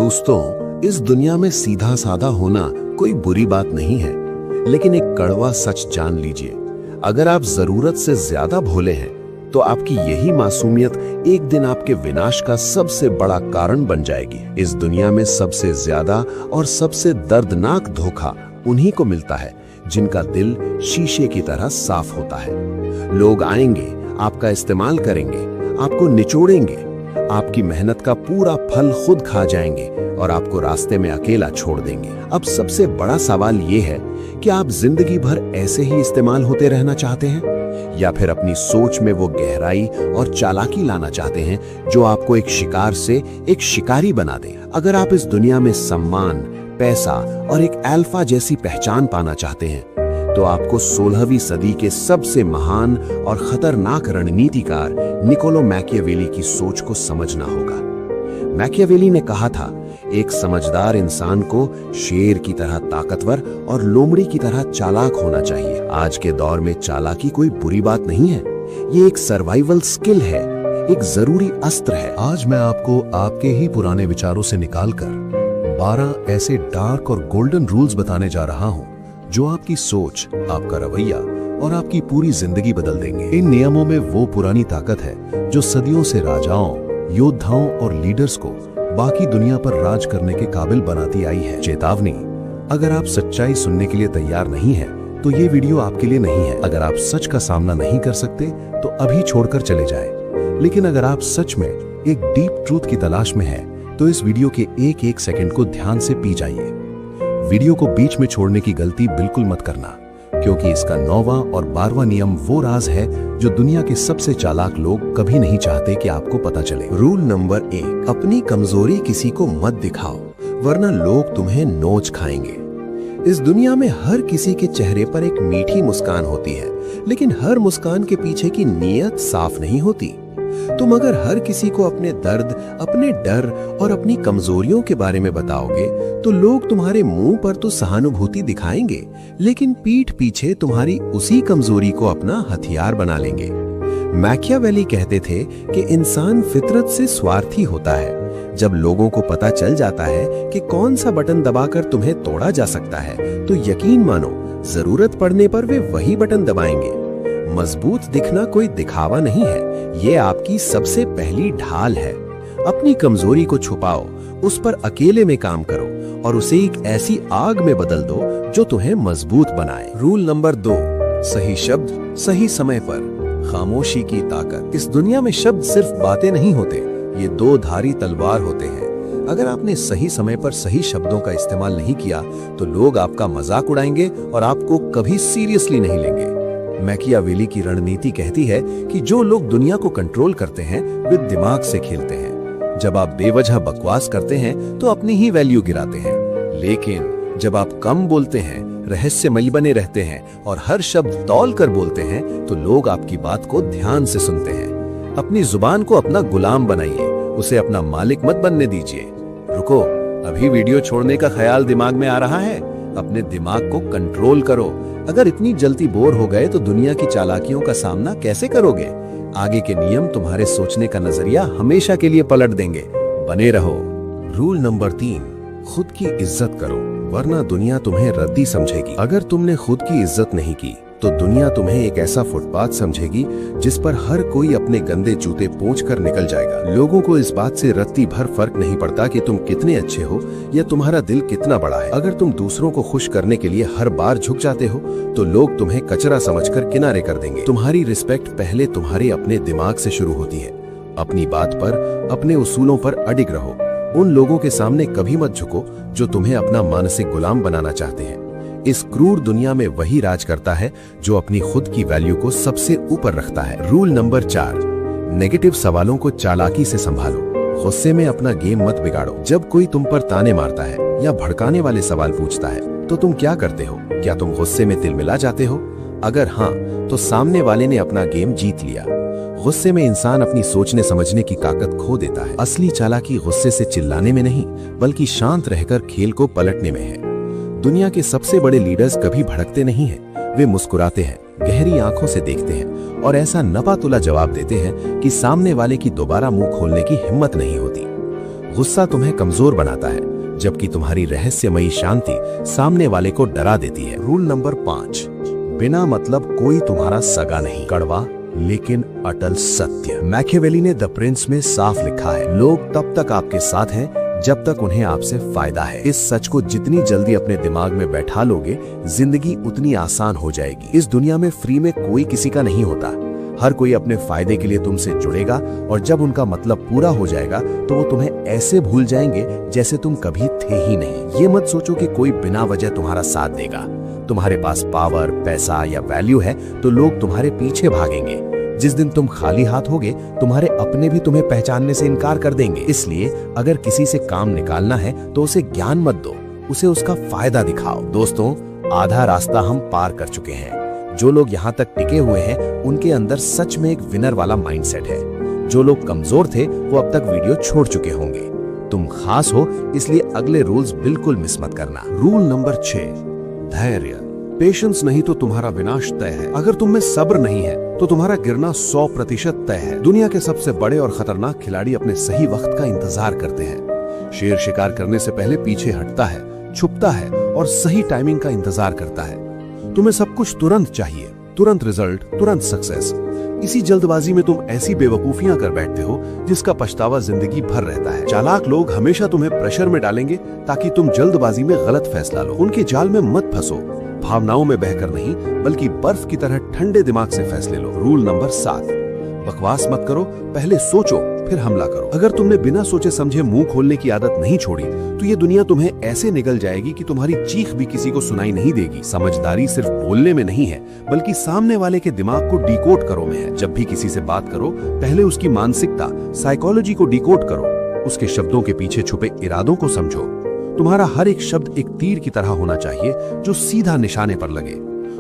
दोस्तों, इस दुनिया में सीधा साधा होना कोई बुरी बात नहीं है, लेकिन एक कड़वा सच जान लीजिए, अगर आप जरूरत से ज्यादा भोले हैं तो आपकी यही मासूमियत एक दिन आपके विनाश का सबसे बड़ा कारण बन जाएगी। इस दुनिया में सबसे ज्यादा और सबसे दर्दनाक धोखा उन्हीं को मिलता है जिनका दिल शीशे की तरह साफ होता है। लोग आएंगे, आपका इस्तेमाल करेंगे, आपको निचोड़ेंगे, आपकी मेहनत का पूरा फल खुद खा जाएंगे और आपको रास्ते में अकेला छोड़ देंगे। अब सबसे बड़ा सवाल ये है कि आप जिंदगी भर ऐसे ही इस्तेमाल होते रहना चाहते हैं या फिर अपनी सोच में वो गहराई और चालाकी लाना चाहते हैं जो आपको एक शिकार से एक शिकारी बना दे। अगर आप इस दुनिया में सम्मान, पैसा और एक अल्फा जैसी पहचान पाना चाहते हैं तो आपको 16वीं सदी के सबसे महान और खतरनाक रणनीतिकार निकोलो मैकियावेली की सोच को समझना होगा। मैकियावेली ने कहा था, एक समझदार इंसान को शेर की तरह ताकतवर और लोमड़ी की तरह चालाक होना चाहिए। आज के दौर में चालाकी कोई बुरी बात नहीं है, ये एक सर्वाइवल स्किल है, एक जरूरी अस्त्र है। आज मैं आपको आपके ही पुराने विचारों से निकालकर 12 ऐसे डार्क और गोल्डन रूल्स बताने जा रहा हूं जो आपकी सोच, आपका रवैया और आपकी पूरी जिंदगी बदल देंगे। इन नियमों में वो पुरानी ताकत है जो सदियों से राजाओं, योद्धाओं और लीडर्स को बाकी दुनिया पर राज करने के काबिल बनाती आई है। चेतावनी, अगर आप सच्चाई सुनने के लिए तैयार नहीं हैं, तो ये वीडियो आपके लिए नहीं है। अगर आप सच का सामना नहीं कर सकते तो अभी छोड़कर चले जाएं। लेकिन अगर आप सच में एक डीप ट्रूथ की तलाश में हैं, तो इस वीडियो के एक एक सेकंड को ध्यान से पी जाइए। वीडियो को बीच में छोड़ने की गलती बिल्कुल मत करना, क्योंकि इसका 9वां और 12वां नियम वो राज है जो दुनिया के सबसे चालाक लोग कभी नहीं चाहते कि आपको पता चले। रूल नंबर 1, अपनी कमजोरी किसी को मत दिखाओ, वरना लोग तुम्हें नोच खाएंगे। इस दुनिया में हर किसी के चेहरे पर एक मीठी मुस्कान होती है, लेकिन हर मुस्कान के पीछे की नीयत साफ नहीं होती। तुम अगर हर किसी को अपने दर्द, अपने डर और अपनी कमजोरियों के बारे में बताओगे तो लोग तुम्हारे मुंह पर तो सहानुभूति दिखाएंगे, लेकिन पीठ पीछे तुम्हारी उसी कमजोरी को अपना हथियार बना लेंगे। मैकियावेली कहते थे कि इंसान फितरत से स्वार्थी होता है। जब लोगों को पता चल जाता है कि कौन सा बटन दबाकर तुम्हें तोड़ा जा सकता है, तो यकीन मानो जरूरत पड़ने पर वे वही बटन दबाएंगे। मजबूत दिखना कोई दिखावा नहीं है, ये आपकी सबसे पहली ढाल है। अपनी कमजोरी को छुपाओ, उस पर अकेले में काम करो और उसे एक ऐसी आग में बदल दो जो तुम्हें मजबूत बनाए। रूल नंबर 2, सही शब्द सही समय पर, खामोशी की ताकत। इस दुनिया में शब्द सिर्फ बातें नहीं होते, ये 2 धारी तलवार होते हैं। अगर आपने सही समय पर सही शब्दों का इस्तेमाल नहीं किया तो लोग आपका मजाक उड़ाएंगे और आपको कभी सीरियसली नहीं लेंगे। मैकियावेली की रणनीति कहती है कि जो लोग दुनिया को कंट्रोल करते हैं वे दिमाग से खेलते हैं। जब आप बेवजह बकवास करते हैं तो अपनी ही वैल्यू गिराते हैं, लेकिन जब आप कम बोलते हैं, रहस्यमयी बने रहते हैं और हर शब्द तौल कर बोलते हैं तो लोग आपकी बात को ध्यान से सुनते हैं। अपनी जुबान को अपना गुलाम बनाइए, उसे अपना मालिक मत बनने दीजिए। रुको, अभी वीडियो छोड़ने का ख्याल दिमाग में आ रहा है? अपने दिमाग को कंट्रोल करो। अगर इतनी जल्दी बोर हो गए तो दुनिया की चालाकियों का सामना कैसे करोगे? आगे के नियम तुम्हारे सोचने का नजरिया हमेशा के लिए पलट देंगे। बने रहो। रूल नंबर 3, खुद की इज्जत करो, वरना दुनिया तुम्हें रद्दी समझेगी। अगर तुमने खुद की इज्जत नहीं की तो दुनिया तुम्हें एक ऐसा फुटपाथ समझेगी जिस पर हर कोई अपने गंदे जूते पोंछ कर निकल जाएगा। लोगों को इस बात से रत्ती भर फर्क नहीं पड़ता कि तुम कितने अच्छे हो या तुम्हारा दिल कितना बड़ा है। अगर तुम दूसरों को खुश करने के लिए हर बार झुक जाते हो तो लोग तुम्हें कचरा समझकर किनारे कर देंगे। तुम्हारी रिस्पेक्ट पहले तुम्हारे अपने दिमाग से शुरू होती है। अपनी बात पर, अपने उसूलों पर अडिग रहो। उन लोगों के सामने कभी मत झुको जो तुम्हें अपना मानसिक गुलाम बनाना चाहते हैं। इस क्रूर दुनिया में वही राज करता है जो अपनी खुद की वैल्यू को सबसे ऊपर रखता है। रूल नंबर 4, नेगेटिव सवालों को चालाकी से संभालो, गुस्से में अपना गेम मत बिगाड़ो। जब कोई तुम पर ताने मारता है या भड़काने वाले सवाल पूछता है तो तुम क्या करते हो? क्या तुम गुस्से में तिलमिला जाते हो? अगर हाँ, तो सामने वाले ने अपना गेम जीत लिया। गुस्से में इंसान अपनी सोचने समझने की ताकत खो देता है। असली चालाकी गुस्से से चिल्लाने में नहीं, बल्कि शांत रहकर खेल को पलटने में है। दुनिया के सबसे बड़े लीडर्स कभी भड़कते नहीं हैं, वे मुस्कुराते हैं, गहरी आंखों से देखते हैं और ऐसा नपा तुला जवाब देते हैं कि सामने वाले की दोबारा मुंह खोलने की हिम्मत नहीं होती। गुस्सा तुम्हें कमजोर बनाता है, जबकि तुम्हारी रहस्यमयी शांति सामने वाले को डरा देती है। रूल नंबर 5, बिना मतलब कोई तुम्हारा सगा नहीं। कड़वा लेकिन अटल सत्य। मैकियावेली ने द प्रिंस में साफ लिखा है, लोग तब तक आपके साथ हैं जब तक उन्हें आपसे फायदा है। इस सच को जितनी जल्दी अपने दिमाग में बैठा लोगे, जिंदगी उतनी आसान हो जाएगी। इस दुनिया में फ्री में कोई किसी का नहीं होता। हर कोई अपने फायदे के लिए तुमसे जुड़ेगा, और जब उनका मतलब पूरा हो जाएगा तो वो तुम्हें ऐसे भूल जाएंगे जैसे तुम कभी थे ही नहीं। ये मत सोचो कि कोई बिना वजह तुम्हारा साथ देगा। तुम्हारे पास पावर, पैसा या वैल्यू है तो लोग तुम्हारे पीछे भागेंगे। जिस दिन तुम खाली हाथ होगे, तुम्हारे अपने भी तुम्हें पहचानने से इनकार कर देंगे। इसलिए अगर किसी से काम निकालना है तो उसे ज्ञान मत दो, उसे उसका फायदा दिखाओ। दोस्तों, आधा रास्ता हम पार कर चुके हैं। जो लोग यहाँ तक टिके हुए हैं, उनके अंदर सच में एक विनर वाला माइंडसेट है। जो लोग कमजोर थे, वो अब तक वीडियो छोड़ चुके होंगे। तुम खास हो, इसलिए अगले रूल्स बिल्कुल मिस मत करना। रूल नंबर 6, धैर्य। पेशेंस नहीं तो तुम्हारा विनाश तय है। अगर तुम में सब्र नहीं है तो तुम्हारा गिरना 100% तय है। दुनिया के सबसे बड़े और खतरनाक खिलाड़ी अपने सही वक्त का इंतजार करते हैं। शेर शिकार करने से पहले पीछे हटता है, छुपता है और सही टाइमिंग का इंतजार करता है। तुम्हें सब कुछ तुरंत चाहिए, तुरंत रिजल्ट, तुरंत सक्सेस। इसी जल्दबाजी में तुम ऐसी बेवकूफियां कर बैठते हो जिसका पछतावा जिंदगी भर रहता है। चालाक लोग हमेशा तुम्हें प्रेशर में डालेंगे ताकि तुम जल्दबाजी में गलत फैसला लो। उनके जाल में मत फंसो। भावनाओं में बहकर नहीं, बल्कि बर्फ की तरह ठंडे दिमाग से फैसले लो। रूल नंबर 7, बकवास मत करो, पहले सोचो फिर हमला करो। अगर तुमने बिना सोचे समझे मुंह खोलने की आदत नहीं छोड़ी तो ये दुनिया तुम्हें ऐसे निगल जाएगी कि तुम्हारी चीख भी किसी को सुनाई नहीं देगी। समझदारी सिर्फ बोलने में नहीं है, बल्कि सामने वाले के दिमाग को डिकोड करो में है। जब भी किसी से बात करो, पहले उसकी मानसिकता, साइकोलॉजी को डिकोड करो। उसके शब्दों के पीछे छुपे इरादों को समझो। तुम्हारा हर एक शब्द एक तीर की तरह होना चाहिए जो सीधा निशाने पर लगे।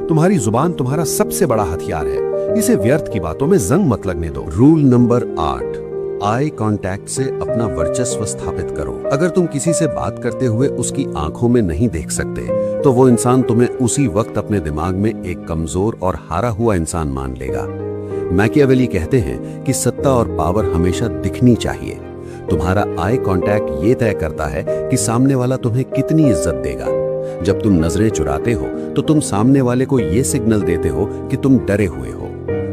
तुम्हारी जुबान तुम्हारा सबसे बड़ा हथियार है, इसे व्यर्थ की बातों में जंग मत लगने दो। रूल नंबर 8, आई कांटेक्ट से अपना वर्चस्व स्थापित करो। अगर तुम किसी से बात करते हुए उसकी आंखों में नहीं देख सकते, तो वो इंसान तुम्हें उसी वक्त अपने दिमाग में एक कमजोर और हारा हुआ इंसान मान लेगा। मैकियावेली कहते हैं कि सत्ता और पावर हमेशा दिखनी चाहिए। तुम्हारा आई कांटेक्ट ये तय करता है कि सामने वाला तुम्हें कितनी इज्जत देगा। जब तुम नजरें चुराते हो तो तुम सामने वाले को ये सिग्नल देते हो कि तुम डरे हुए हो।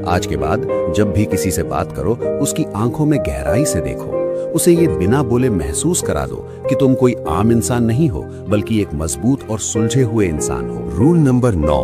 आज के बाद जब भी किसी से बात करो, उसकी आंखों में गहराई से देखो। उसे ये बिना बोले महसूस करा दो कि तुम कोई आम इंसान नहीं हो, बल्कि एक मजबूत और सुलझे हुए इंसान हो। रूल नंबर 9,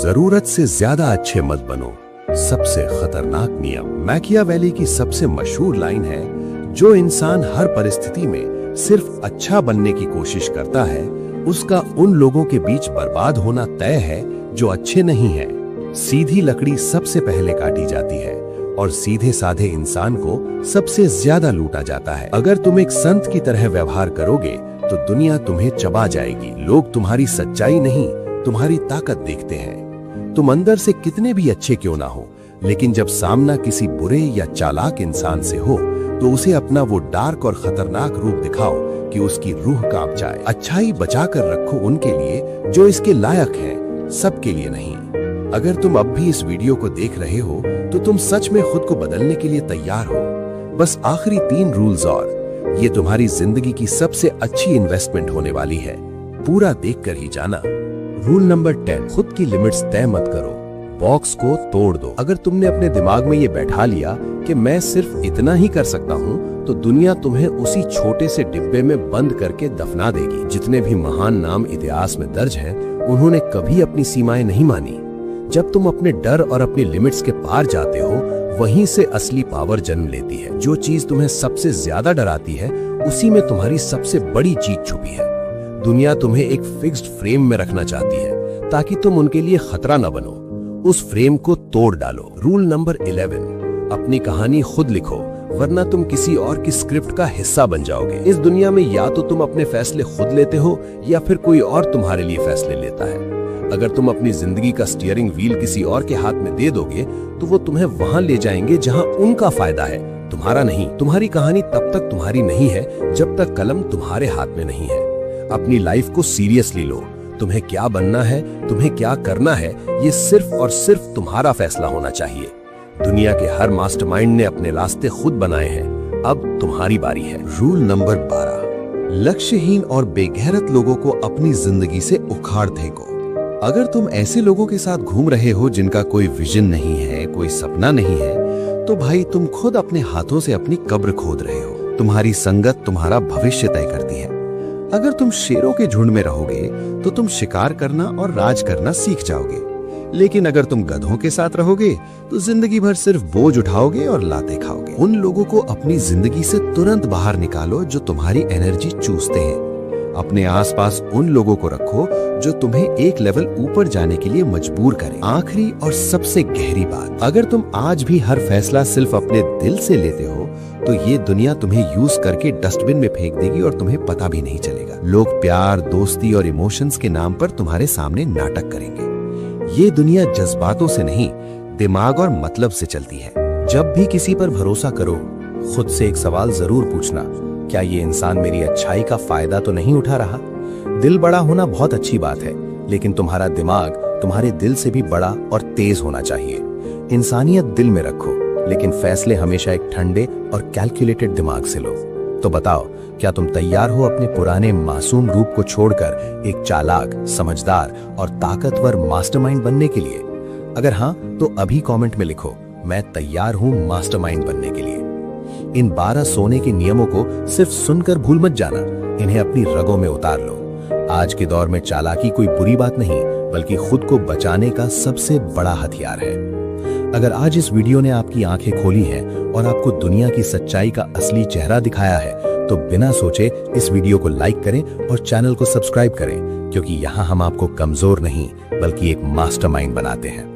जरूरत से ज्यादा अच्छे मत बनो। सबसे खतरनाक नियम। मैकियावेली की सबसे मशहूर लाइन है, जो इंसान हर परिस्थिति में सिर्फ अच्छा बनने की कोशिश करता है, उसका उन लोगों के बीच बर्बाद होना तय है जो अच्छे नहीं हैं। सीधी लकड़ी सबसे पहले काटी जाती है और सीधे साधे इंसान को सबसे ज्यादा लूटा जाता है। अगर तुम एक संत की तरह व्यवहार करोगे तो दुनिया तुम्हें चबा जाएगी। लोग तुम्हारी सच्चाई नहीं, तुम्हारी ताकत देखते हैं। तुम अंदर से कितने भी अच्छे क्यों ना हो, लेकिन जब सामना किसी बुरे या चालाक इंसान से हो तो उसे अपना वो डार्क और खतरनाक रूप दिखाओ कि उसकी रूह कांप जाए। अच्छाई बचा कर रखो उनके लिए जो इसके लायक हैं, सबके लिए नहीं। अगर तुम अब भी इस वीडियो को देख रहे हो तो तुम सच में खुद को बदलने के लिए तैयार हो। बस आखिरी 3 रूल्स और ये तुम्हारी जिंदगी की सबसे अच्छी इन्वेस्टमेंट होने वाली है। पूरा देखकर ही जाना। रूल नंबर 10, खुद की लिमिट्स तय मत करो, बॉक्स को तोड़ दो। अगर तुमने अपने दिमाग में ये बैठा लिया कि मैं सिर्फ इतना ही कर सकता हूँ, तो दुनिया तुम्हें उसी छोटे से डिब्बे में बंद करके दफना देगी। जितने भी महान नाम इतिहास में दर्ज हैं, उन्होंने कभी अपनी सीमाएं नहीं मानी। जब तुम अपने डर और अपनी लिमिट्स के पार जाते हो, वहीं से असली पावर जन्म लेती है। जो चीज तुम्हें सबसे ज्यादा डराती है, उसी में तुम्हारी सबसे बड़ी जीत छुपी है। दुनिया तुम्हें एक फिक्स्ड फ्रेम में रखना चाहती है ताकि तुम उनके लिए खतरा न बनो। उस फ्रेम को तोड़ डालो। रूल नंबर 11, अपनी कहानी खुद लिखो, वरना तुम किसी और की स्क्रिप्ट का हिस्सा बन जाओगे। इस दुनिया में या तो तुम अपने फैसले खुद लेते हो या फिर कोई और तुम्हारे लिए फैसले लेता है। अगर तुम अपनी जिंदगी का स्टीयरिंग व्हील किसी और के हाथ में दे दोगे तो वो तुम्हें वहां ले जाएंगे जहां उनका फायदा है, तुम्हारा नहीं। तुम्हारी कहानी तब तक तुम्हारी नहीं है जब तक कलम तुम्हारे हाथ में नहीं है। अपनी लाइफ को सीरियसली लो। तुम्हें क्या बनना है, तुम्हें क्या करना है, ये सिर्फ और सिर्फ तुम्हारा फैसला होना चाहिए। दुनिया के हर मास्टरमाइंड ने अपने रास्ते खुद बनाए हैं। अब तुम्हारी बारी है। रूल नंबर 12, लक्ष्यहीन और बेगैरत लोगों को अपनी जिंदगी से उखाड़ फेंको। अगर तुम ऐसे लोगों के साथ घूम रहे हो जिनका कोई विजन नहीं है, कोई सपना नहीं है, तो भाई तुम खुद अपने हाथों से अपनी कब्र खोद रहे हो। तुम्हारी संगत तुम्हारा भविष्य तय करती है। अगर तुम शेरों के झुंड में रहोगे तो तुम शिकार करना और राज करना सीख जाओगे, लेकिन अगर तुम गधों के साथ रहोगे तो जिंदगी भर सिर्फ बोझ उठाओगे और लाते खाओगे। उन लोगों को अपनी जिंदगी से तुरंत बाहर निकालो जो तुम्हारी एनर्जी चूसते हैं। अपने आसपास उन लोगों को रखो जो तुम्हें एक लेवल ऊपर जाने के लिए मजबूर करें। आखिरी और सबसे गहरी बात, अगर तुम आज भी हर फैसला सिर्फ अपने दिल से लेते हो तो ये दुनिया तुम्हें यूज करके डस्टबिन में फेंक देगी और तुम्हें पता भी नहीं चलेगा। लोग प्यार, दोस्ती और इमोशंस के नाम पर तुम्हारे सामने नाटक करेंगे। ये दुनिया जज्बातों से नहीं, दिमाग और मतलब से चलती है। जब भी किसी पर भरोसा करो, खुद से एक सवाल जरूर पूछना, क्या ये इंसान मेरी अच्छाई का फायदा तो नहीं उठा रहा? दिल बड़ा होना बहुत अच्छी बात है, लेकिन तुम्हारा दिमाग तुम्हारे दिल से भी बड़ा और तेज होना चाहिए। इंसानियत दिल में रखो, लेकिन फैसले हमेशा एक ठंडे और कैलकुलेटेड दिमाग से लो। तो बताओ, क्या तुम तैयार हो अपने पुराने मासूम रूप को छोड़कर एक चालाक, समझदार और ताकतवर मास्टरमाइंड बनने के लिए? अगर हाँ, तो अभी कमेंट में लिखो, मैं तैयार हूं मास्टरमाइंड बनने के लिए। इन 12 सोने के नियमों को सिर्फ सुनकर भूल मत जाना, इन्हें अपनी रगों में उतार लो। आज के दौर में चालाकी कोई बुरी बात नहीं, बल्कि खुद को बचाने का सबसे बड़ा हथियार है। अगर आज इस वीडियो ने आपकी आंखें खोली हैं और आपको दुनिया की सच्चाई का असली चेहरा दिखाया है, तो बिना सोचे इस वीडियो को लाइक करें और चैनल को सब्सक्राइब करें, क्योंकि यहाँ हम आपको कमजोर नहीं बल्कि एक मास्टरमाइंड बनाते हैं।